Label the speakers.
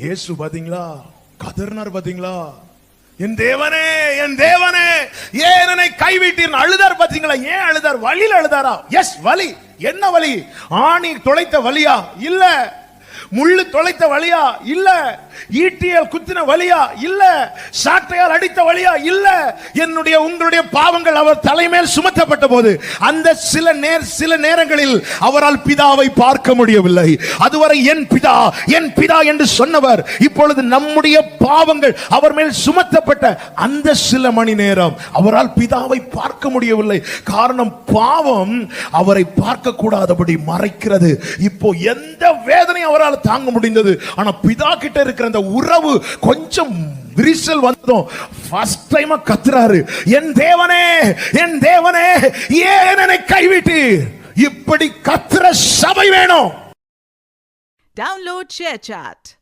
Speaker 1: இயேசு பாத்தீங்களா கதர்னார் பாத்தீங்களா, என் தேவனே என் தேவனே ஏன் என்னை கைவிட்டீர் அழுதார் பாத்தீங்களா. ஏன் அழுதார்? வலியில அழுதாரா? எஸ், வலி. என்ன வலி? ஆணி தொலைத்த வலியா? இல்ல. முள்ளு தொலைத்த வலியா? இல்ல. ஈட்டியால் குத்தின வலியா? இல்ல. சாட்டையால் அடித்த வலியா? இல்ல. என்னுடைய உங்களுடைய பாவங்கள் அவர் தலைமேல் சுமத்தப்பட்ட போது அந்த சில நேரங்களில் அவரால் பிதாவை பார்க்க முடியவில்லை. அதுவரை என் பிதா என்று சொன்னவர் இப்பொழுது நம்முடைய பாவங்கள் அவர் மேல் சுமத்தப்பட்ட அந்த சில மணி நேரம் அவரால் பிதாவை பார்க்க முடியவில்லை. காரணம், பாவம் அவரை பார்க்க கூடாதபடி மறைக்கிறது. இப்போ எந்த வேதனை அவரால் தாங்க முடிந்தது. ஆனா பிதா கிட்ட இருக்கிற அந்த உறவு கொஞ்சம் விரிசல் வந்ததும் ஃபர்ஸ்ட் டைம் கத்துறாரு, என் தேவனே என் தேவனே ஏன் என்னை கைவிட்டீர். இப்படி கத்துற சபை வேணும்.
Speaker 2: Download ShareChat.